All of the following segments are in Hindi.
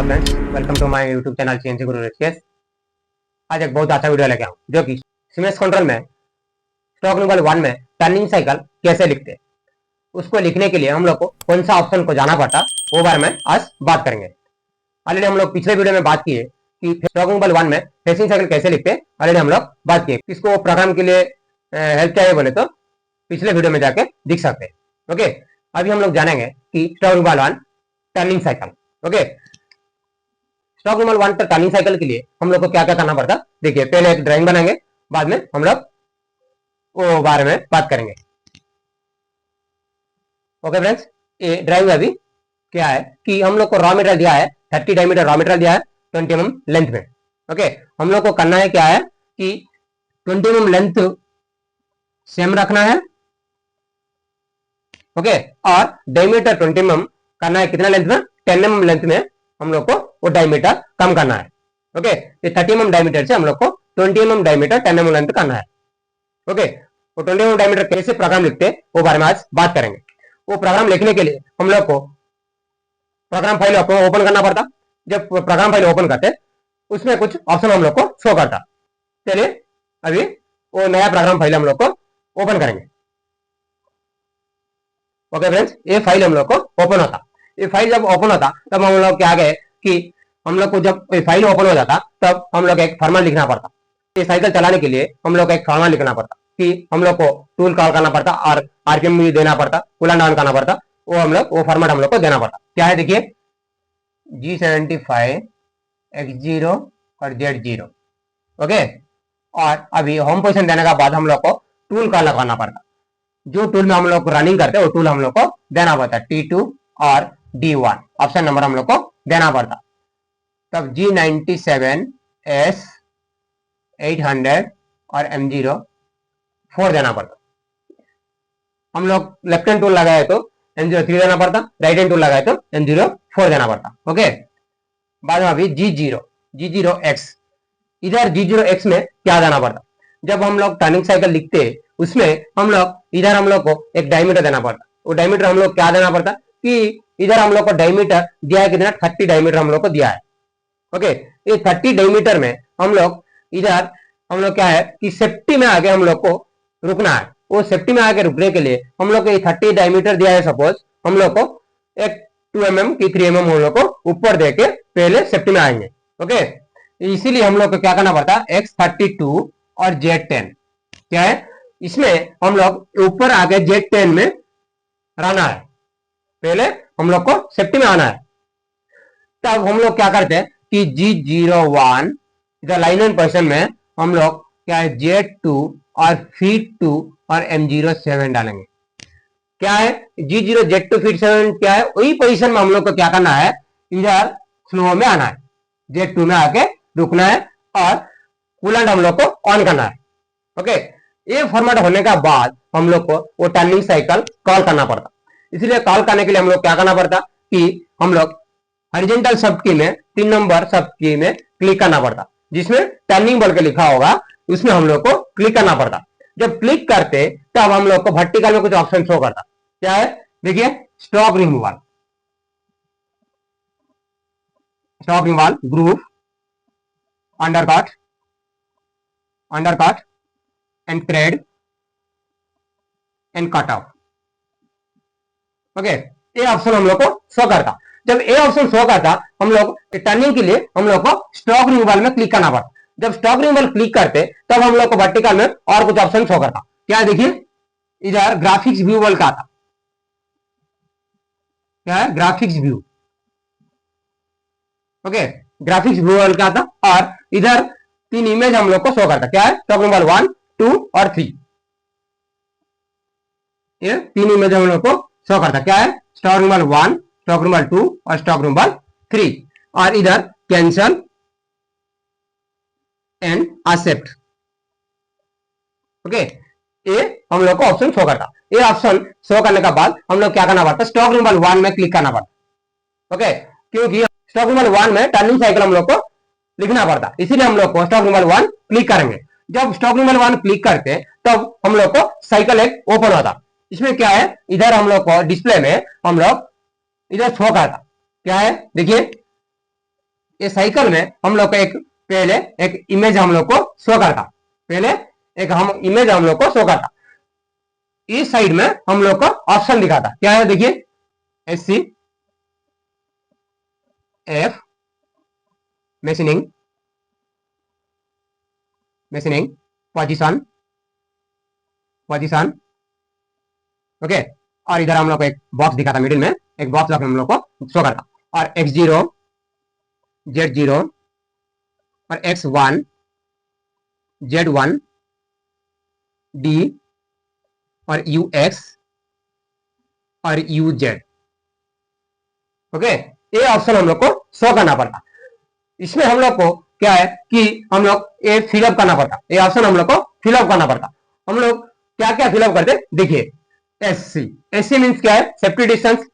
Hello friends, welcome to my YouTube channel CNC Guru Rishikesh. आज एक बहुत अच्छा वीडियो लेके आऊँ जो कि सिमेंस कंट्रोल में स्टॉक नंबर 1 में टर्निंग साइकिल कैसे लिखते हैं, उसको लिखने के लिए हम लोग को कौन सा ऑप्शन को जाना पड़ता, वो बारे में आज बात करेंगे। ऑलरेडी हम लोग पिछले वीडियो में बात किए कि स्टॉक नंबर 1 में फेसिंग साइकिल कैसे लिखते हैं, ऑलरेडी हम लोग बात किए। इसको प्रोग्राम के लिए हेल्प चाहिए बोले तो पिछले वीडियो में जाके दिख सकते हैं। ओके, अभी हम लोग जानेंगे कि stock number 1 turning cycle. Okay, stock number 1 पर टर्निंग साइकिल के लिए हम लोग को क्या क्या करना पड़ता, देखिए। पहले एक ड्राइंग बनाएंगे, बाद में हम लोग वो बारे में बात करेंगे। ओके फ्रेंड्स, ये ड्राइंग अभी क्या है कि हम लोग को रॉ मटेरियल दिया है 30 डायमीटर रॉ मटेरियल दिया है 20 mm लेंथ में। ओके, हम लोग को करना है क्या है कि 20 mm लेंथ सेम रखना है। ओके, और डायमीटर 20 mm करना है कितना लेंथ में, 10 mm लेंथ में हम लोग को वो डायमीटर कम करना है। ओके, ये 30 mm डायमीटर से हम लोग को 20 mm डायमीटर 10 mm लेंथ करना है। ओके, वो 20 mm डायमीटर कैसे प्रोग्राम लिखते हैं वो बारे में आज बात करेंगे। वो प्रोग्राम लिखने के लिए हम लोग को प्रोग्राम फाइल ओपन करना पड़ता। जब प्रोग्राम फाइल ओपन करते उसमें कुछ ऑप्शन हम लोग को शो करता। चलिए अभी वो नया प्रोग्राम फाइल हम लोग को ओपन करेंगे। ओके फ्रेंड्स, ये फाइल हम लोग को ओपन होता। ये फाइल जब ओपन होता तब हम लोग क्या गए कि हम लोग को जब फाइल ओपन हो जाता तब हम लोग एक फॉर्मूला लिखना पड़ता। ये साइकिल चलाने के लिए हम लोग एक फॉर्मूला लिखना पड़ता कि हम लोग को टूल कॉल करना पड़ता और आरपीएम भी देना पड़ता, कूल एंड डाउन करना पड़ता। वो फॉर्मेट हम लोग को देना पड़ता। क्या है देखिए, G75 X0 और Z0। ओके, और अभी होम पोजीशन देने के बाद हम लोग को टूल कॉल लगाना पड़ता। जो टूल में हम लोग रनिंग करते हैं वो टूल हम लोग को देना पड़ता, T2 और D1 ऑप्शन नंबर हम लोग को देना पड़ता। तब G97 S 800 और M04 देना पड़ता। हम लोग लेफ्ट हैंड टूल लगाए तो M03 देना पड़ता, राइट हैंड टूल लगाए तो M04 देना पड़ता। ओके, बाद में अभी G0X, इधर G0X में क्या देना पड़ता, जब हम लोग टर्निंग साइकिल लिखते उसमें हम लोग इधर हम लोग को एक डायमीटर देना पड़ता। वो डायमीटर हम लोग क्या देना पड़ता कि इधर हम लोग को डायमीटर दिया है कितना, 30 डायमीटर हम लोग को दिया है। ओके, ये 30 डायमीटर में हम लोग इधर हम लोग क्या है कि सेफ्टी में आगे हम लोग को रुकना है। वो सेफ्टी में आगे रुकने के लिए हम लोग को ये 30 डायमीटर दिया है, सपोज हम लोग को एक 2 mm की 3 mm हम लोग को ऊपर देके पहले सेफ्टी में आएंगे। ओके, इसीलिए हम लोग को क्या करना पड़ता है, X32 और Z10 क्या है, इसमें हम लोग ऊपर आगे Z10 में रहना है, पहले हम लोग को सेफ्टी में आना है। तब हम लोग क्या करते हैं कि G01 इधर लाइन एंड पोजीशन में हम लोग क्या है Z2 और फीट 2 और M07 डालेंगे। क्या है G0 Z2 फीट 7 क्या है, वही पोजीशन में हम लोग को क्या करना है, इधर स्लो में आना है, Z2 में आके रुकना है और कूलेंट हम लोग को ऑन करना है। ओके, ये फॉर्मेट होने के बाद हम लोग को वो टर्निंग साइकिल कॉल करना पड़ता। इसलिए कॉल करने के लिए हम लोग क्या करना पड़ता कि हम लोग हॉरिजॉन्टल सब की में 3 नंबर सब की में क्लिक करना पड़ता, जिसमें टर्निंग बोल के लिखा होगा उसमें हम लोग को क्लिक करना पड़ता। जब क्लिक करते तब हम लोग को वर्टिकल में कुछ ऑप्शन शो करता। क्या है देखिए, stock removal, group, undercut and thread and cut off. Okay, ये ऑप्शन हम लोग को शो करता। जब ये ऑप्शन शो करता हम लोग टर्निंग के लिए हम लोग को स्टॉक रिमूवल में क्लिक करना पड़ता। जब स्टॉक रिमूवल क्लिक करते तब हम लोग को वर्टिकल में और कुछ ऑप्शन शो करता। क्या देखिए, इधर ग्राफिक्स व्यू बोल का आता। क्या है, graphics view. Okay, graphics view बोल का आता और इधर 3 इमेज हम लोग को शो करता। क्या है, स्टॉक रिमूवल 1, 2 और 3, ये 3 इमेज हम लोग को शो करता। क्या है, स्टॉक रिमूवल 1, स्टॉक रिमूवल 2 और स्टॉक रिमूवल 3, और इधर कैंसल एंड एक्सेप्ट। ओके, ये हम लोग को ऑप्शन शो करता। ये ऑप्शन शो करने के बाद हम लोग क्या करना पड़ता, स्टॉक रिमूवल 1 में क्लिक करना पड़ता। ओके, क्योंकि स्टॉक रिमूवल 1 में टर्निंग साइकिल हम लोग को लिखना पड़ता, इसीलिए हम लोग को स्टॉक रिमूवल 1 क्लिक करेंगे। जब स्टॉक रिमूवल 1 क्लिक करते तब हम लोग को साइकिल एक ओपन होता। इसमें क्या है, इधर हम लोग को डिस्प्ले में हम लोग इधर शो करता। क्या है देखिए, ये साइकिल में हम लोग को एक पहले एक इमेज हम लोग को शो करता, पहले एक हम इमेज हम लोग को शो करता, इस साइड में हम लोग को ऑप्शन दिखाता, क्या है देखिए, SC F machining position okay, और इधर हम लोग को एक बॉक्स दिखाता, मिडिल में एक बॉक्स हम लोग को शो करता, और X0 Z0 और X1 Z1 D और UX और UZ ओके, ये ऑप्शन हम लोग को शो करना पड़ता। इसमें हम लोग को क्या है कि हम लोग ये फिलअप करना पड़ता, ये ऑप्शन हम लोग को फिलअप करना पड़ता। हम लोग क्या क्या फिलअप करते देखिए, SC मीन्स क्या है, सेफ्टी डिस्टेंस।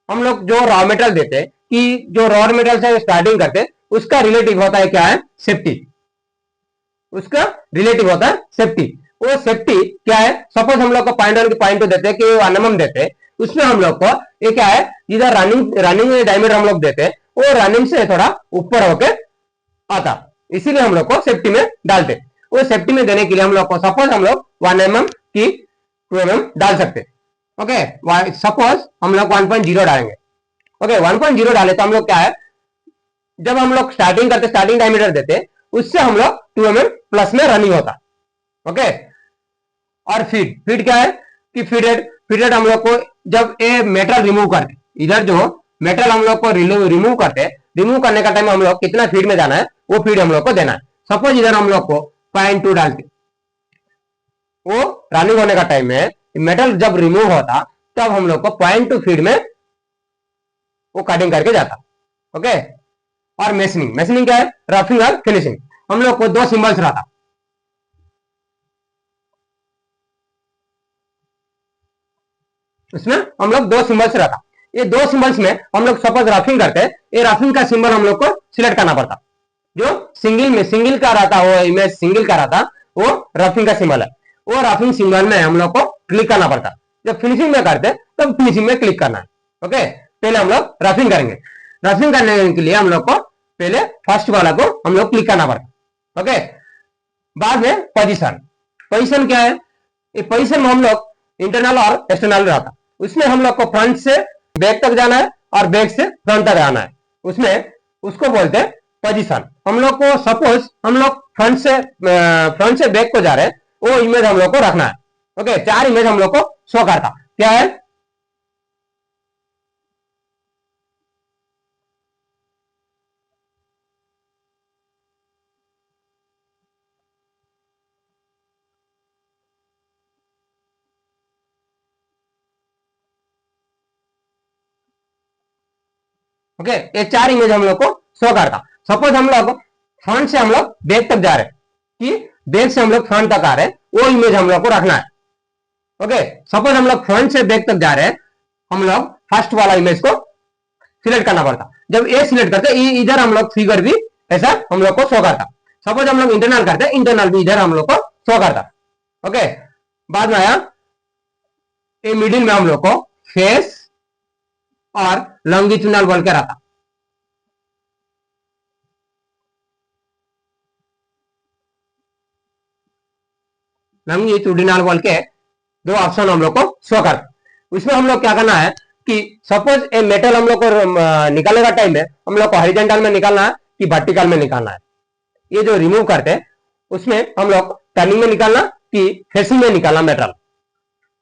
हम लोग जो रॉ मटेरियल देते कि जो रॉ मटेरियल से स्टार्टिंग करते उसका रिलेटिव होता है क्या है, सेफ्टी, उसका रिलेटिव होता है सेफ्टी। वो सेफ्टी क्या है, सपोज हम लोग को .1 देते हैं कि 1 mm देते, उसमें हम लोग को ये क्या है, इधर रनिंग डायमीटर हम लोग देते, वो रनिंग से थोड़ा ऊपर होके आता, इसीलिए हम लोग को सेफ्टी में डालते। वो सेफ्टी में देने के लिए हम लोग को सपोज हम लोग 1 mm की 2 mm डाल सकते, ओके। सपोज हम लोग 1.0 डालेंगे, ओके 1.0 डाले तो हम लोग क्या है, जब हम लोग स्टार्टिंग करते स्टार्टिंग डायमीटर देते उससे हम लोग 2 mm प्लस में रनिंग होता, ओके। और फीड क्या है कि फीडेड हम लोग को जब ये मेटल रिमूव करते, इधर जो मेटल हम लोग को रिमूव करते, रिमूव करने का टाइम हम लोग कितना फीड में जाना है वो फीड हम लोग को देना है। सपोज इधर हम लोग को 0.2 डालते, वो रनिंग होने का टाइम में मेटल जब रिमूव होता तब हम लोग को 0.2 फीड में वो कटिंग करके जाता, ओके। और मशीनिंग क्या है, रफिंग और फिनिशिंग। हम लोग को 2 सिंबल्स रहता, इसमें हम लोग 2 सिंबल्स रहता। ये 2 सिंबल्स में हम लोग सपोज रफिंग करते, ये रफिंग का सिंबल हम लोग को सिलेक्ट करना पड़ता, जो सिंगल का रहता, वो इमेज सिंगल का रहता, वो रफिंग का सिंबल है, वो रफिंग सिंबल में हम लोग को क्लिक करना पड़ता। जब फिनिशिंग में करते तब फिनिशिंग में क्लिक करना है, ओके। पहले हम लोग रफिंग करेंगे, रफिंग करने के लिए हम लोग को पहले फर्स्ट वाला को हम लोग क्लिक करना पड़ता, ओके। बाद में पोजीशन क्या है, ये पोजीशन में हम लोग इंटरनल और एक्सटर्नल रहता, उसमें हम लोग को फ्रंट से बैक तक जाना है और बैक से फ्रंट तक आना है, उसमें उसको बोलते हैं पोजीशन। हम लोग को सपोज हम लोग फ्रंट से बैक को जा रहे हैं, वो इमेज हम लोग को रखना है, ओके। 4 इमेज हम लोग को शो करता, क्या है, ओके। ये 4 इमेज हम लोग को शो करता। सपोज हम लोग फ्रंट से हम लोग बैक तक जा रहे हैं, कि बैक से हम लोग फ्रंट तक आ रहे हैं, वो इमेज हम लोग को रखना है, ओके। सपोज हम लोग फ्रंट से बैक तक जा रहे हैं, हम लोग फर्स्ट वाला इमेज को सिलेक्ट करना पड़ता। जब ये सिलेक्ट करते इधर हम लोग फिगर भी ऐसा हम लोग को शो करता। सपोज हम लोग इंटरनल करते, इंटरनल भी इधर हम लोग को शो करता, ओके। बाद में आया ये मिडिल में हम लोग को फेस और लॉन्गिट्यूडनल बोल के रहता, लॉन्गिट्यूडनल बोल के 2 ऑप्शन हम लोग को शो करता। उसमें हम लोग क्या करना है कि सपोज ए मेटल हम लोग को निकालने का टाइम है, हम लोग को हॉरिजॉन्टल में निकालना है कि वर्टिकल में निकालना है। ये जो रिमूव करते हैं उसमें हम लोग टर्निंग में निकालना कि फेसिंग में निकालना मेटल,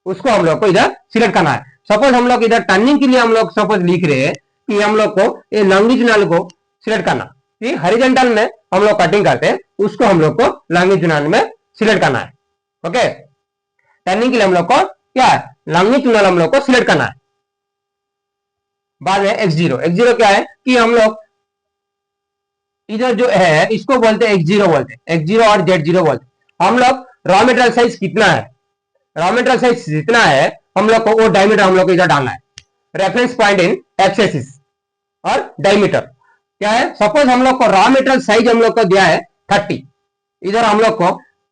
उसको हम लोग को इधर सिलेक्ट करना है। सपोज हम लोग इधर टर्निंग के लिए हम लोग सपोज लिख रहे हैं कि हम लोग को ये लॉन्गिट्यूडनल को सिलेक्ट करना, कि हॉरिजॉन्टल में हम लोग कटिंग करते हैं उसको हम लोग को लॉन्गिट्यूडनल में सिलेक्ट करना है, ओके। टर्निंग के लिए हम लोग को क्या है, लॉन्गिट्यूडनल हम लोग को सिलेक्ट करना है। बाद में x0 क्या है कि हम लोग इधर जो है इसको बोलते हैं x0 और z0 बोलते। हम लोग रॉ मटेरियल साइज कितना है, रॉ मटेरियल साइज जितना है हम लोग को वो डायमीटर हम लोग को इधर डालना है। रेफरेंस पॉइंट इन एक्सेसिस और डायमीटर क्या है, सपोज हम लोग को रॉ मटेरियल साइज हम लोग को दिया है 30, इधर हम लोग को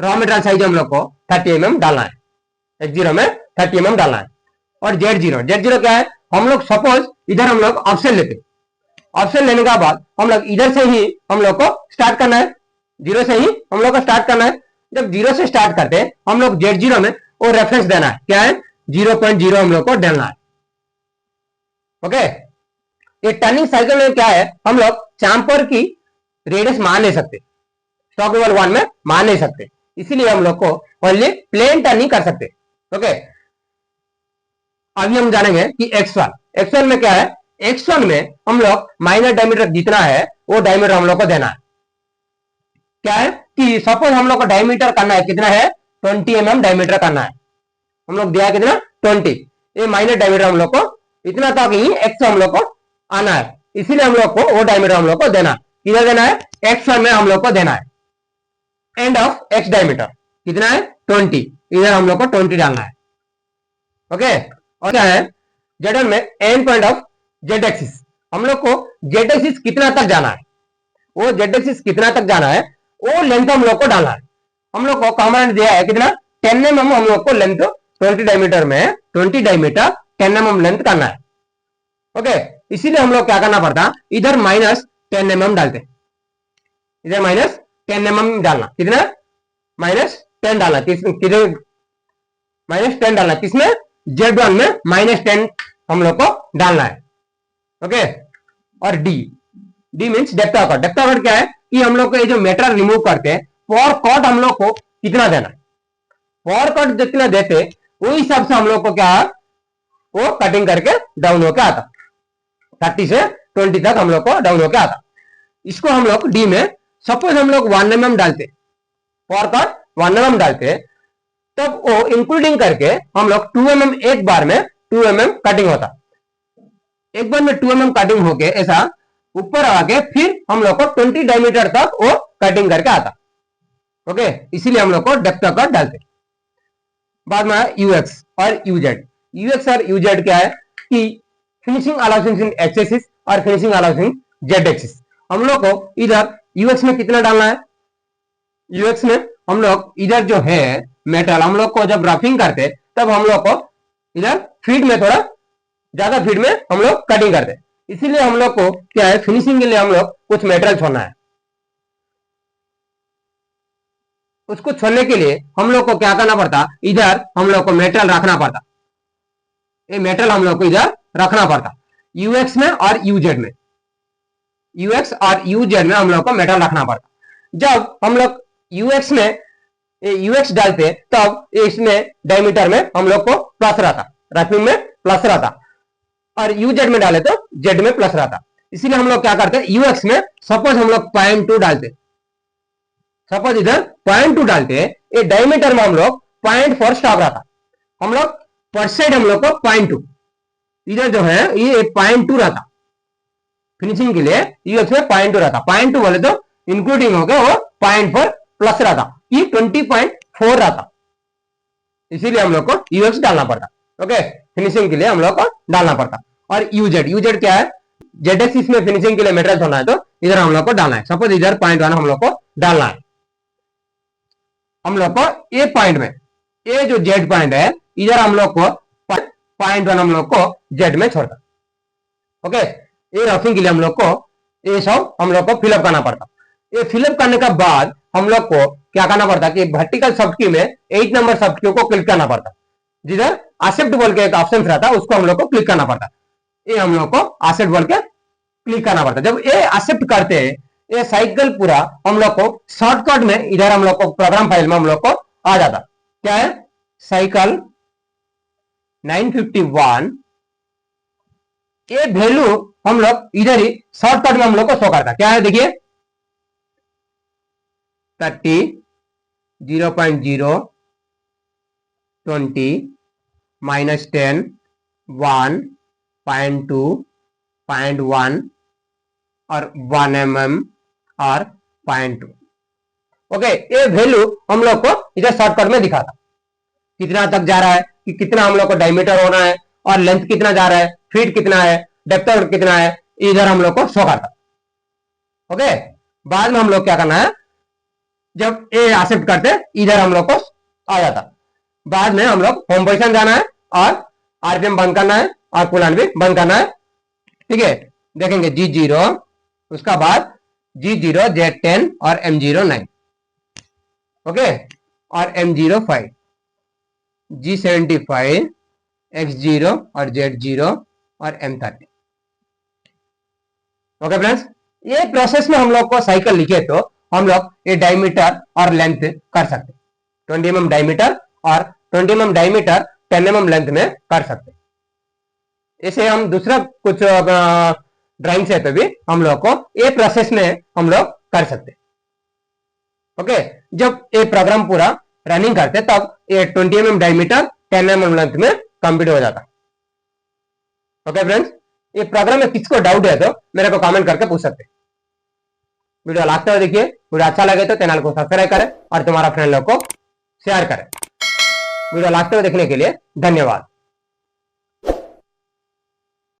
रॉ मटेरियल साइज हम लोग को 30 mm डालना है, x0 में 30 mm डालना है। और z0 क्या है, हम लोग सपोज इधर हम लोग ऑप्शन लेते, ऑप्शन लेने के बाद हम लोग इधर से ही हम लोग को स्टार्ट करना है, जीरो से ही हम लोग को स्टार्ट करना है। जब जीरो से स्टार्ट करते हैं हम लोग Z0 में वो रेफरेंस देना है, क्या है 0.0 हम लोग को डालना है। ओके, ये टर्निंग साइकिल में क्या है, हम लोग चैम्पर की रेडियस मान नहीं सकते, स्टॉक लेवल 1 में मान नहीं सकते, इसीलिए हम लोग को ओनली प्लेन टर्निंग कर सकते। ओके, अभी हम जानेंगे कि X1 में क्या है। X1 में हम लोग माइनर डायमीटर जितना है वो डायमीटर हम लोग को देना है। क्या है कि सपोज हम लोग को डायमीटर करना है, कितना है 20 mm डायमीटर करना है, हम लोग दिया कितना 20, ये माइनर डायमीटर हम लोग को इतना तक ही X हम लोग को आना है, इसीलिए हम लोग को वो डायमीटर हम लोग को देना है। किधर देना है, X1 में हम लोग को देना है। एंड ऑफ X डायमीटर कितना है 20, इधर हम लोग को 20 डालना है। ओके, और क्या है Z1 में and point of Z axis, हम लोग को Z एक्सिस कितना तक जाना है, वो Z एक्सिस कितना तक जाना है वो लेंथ हम लोग को डालना है। हम लोग को कमांड दिया है कितना 10 mm हम लोग को लेंथ 20 डायमीटर में 20 डायमीटर 10 mm लेंथ करना है। ओके, इसीलिए हम लोग क्या करना पड़ता, इधर -10 mm डालते, इधर -10 mm डालना, कितना -10 डालना, किधर -10 डालना, किसमें Z1 में -10 हम लोग को डालना है। ओके, और D means depth of cut. Depth of cut क्या है कि हम लोग को ये जो मेटल रिमूव करते हैं फॉर कट हम लोग को कितना देना है, फॉर कट जितना देते वही हिसाब से हम लोग को क्या वो कटिंग करके डाउन होके आता, 30 से 20 तक हम लोग को डाउन होके आता। इसको हम लोग डी में सपोज हम लोग 1 mm डालते, फॉर कट 1 mm डालते, तब वो इंक्लूडिंग करके हम लोग 2 mm एक बार में 2 mm कटिंग होता, एक बार में 2 mm कटिंग होके ऐसा ऊपर आके फिर हम लोग को 20 डायमीटर तक वो कटिंग करके आता। ओके, इसीलिए हम लोग को डेप्थ ऑफ कट डालते। बाद में यूएक्स और यूजेड। यूएक्स और यूजेड क्या है कि फिनिशिंग अलाउंस इन एक्स एक्सिस और फिनिशिंग अलाउंस इन जेड एक्सिस। हम लोग को इधर यूएक्स में कितना डालना है, यूएक्स में हम लोग इधर जो है मेटल हम लोग को जब रफिंग करते तब हम लोग को इधर फीड में थोड़ा ज्यादा फीड में हम लोग कटिंग करते, इसीलिए हम लोग को क्या है फिनिशिंग के लिए हम लोग कुछ मेटेरियल छोड़ना है। उसको छोड़ने के लिए हम लोग को क्या करना पड़ता, इधर हम लोग को मेटल रखना पड़ता, ये मेटल हम लोग को इधर रखना पड़ता यूएक्स में और यूजेड में, यूएक्स और यूजेड में हम लोग को मेटल रखना पड़ता। जब हम लोग यूएक्स में यूएक्स डालते तब इसमें डायमीटर में हम लोग को प्लस रहता, रफिंग में प्लस रहता, और यूजेड में डाले तो जेड में प्लस रहता। इसीलिए हम लोग क्या करते हैं यूएक्स में सपोज हम लोग 0.2 डालते, सपोज इधर 0.2 डालते, ये डायमीटर में हम लोग 0.4 स्टॉप रहता, हम लोग पर साइड हम लोग को 0.2, इधर जो है ये 0.2 रहता, फिनिशिंग के लिए यूएक्स में 0.2 रहता, 0.2 बोले तो इंक्लूडिंग हो गया वो 0.4 प्लस रहता, ये 20.4 रहता, इसीलिए हम लोग को यूएक्स डालना पड़ता। ओके, फिनिशिंग के लिए हम लोग को डालना पड़ता। और यूजेड, यूजेड क्या है जेड एक्सिस में फिनिशिंग के लिए मेटेरियल होना है तो इधर हम लोग को डालना है, सपोज इधर 0.1 हम लोग को डालना है, हम लोग को ए पॉइंट में ये जो जेड पॉइंट है इधर हम लोग को 0.1 हम लोग को जेड में छोड़ता। ओके, ये रफिंग के लिए हम लोग को ये सब हम लोग को फिलअप करना पड़ता। ये फिलअप करने के बाद हम लोग को क्या करना पड़ता कि वर्टिकल सबक्यू में 8 नंबर सबक्यू को क्लिक करना पड़ता, जिधर एक्सेप्ट बोल के एक ऑप्शन रहता उसको हम लोग को क्लिक करना पड़ता, ये हम लोग को एक्सेप्ट बोल के क्लिक करना पड़ता। जब ये एक्सेप्ट करते हैं ये साइकिल पूरा हम लोग को शॉर्टकट में इधर हम लोग को प्रोग्राम फाइल में हम लोग को आ जाता, क्या है साइकिल 951, ये वैल्यू हम लोग इधर ही शॉर्टकट में हम लोग को शो करता, क्या है देखिए 30, 0.0, 20, -10, 1, 0.2, 0.1 और 1 mm और 0.2। ओके, ये वैल्यू हम लोग को इधर शॉर्टकट में दिखाता, कितना तक जा रहा है कि कितना हम लोग को डायमीटर होना है और लेंथ कितना जा रहा है, फीट कितना है, डेप्थ ऑफ कितना है, इधर हम लोग को शो करता। ओके, बाद में हम लोग क्या करना है जब ये एक्सेप्ट करते इधर हम लोग को आ जाता, बाद में हम लोग होम पोजीशन जाना है और आरपीएम बंद करना है और कूलेंट भी बंद करना है। ठीक है, देखेंगे G0, उसका बाद G0 Z10 और M0 9, ओके, और M0 5, G75 X0 और Z0 और M30। ओके फ्रेंड्स, ये प्रोसेस में हम लोग को साइकिल लिखे तो हम लोग ये डायमीटर और लेंथ कर सकते, 20 mm डायमीटर और 20 mm डायमीटर 10 mm लेंथ में कर सकते। इसे हम दूसरा कुछ ड्राइंग से तो भी हम लोग को ये प्रोसेस में हम लोग कर सकते। ओके, जब ये प्रोग्राम पूरा रनिंग करते तब ये 20 mm डायमीटर 10 mm लेंथ में कंप्लीट हो जाता। ओके फ्रेंड्स, ये प्रोग्राम में किसको डाउट है तो मेरे को कमेंट करके पूछ सकते। वीडियो लास्ट तक देखिए, वीडियो अच्छा लगे तो चैनल को सब्सक्राइब करें और तुम्हारा फ्रेंड लोग को शेयर करें। वीडियो लास्ट तक देखने के लिए धन्यवाद।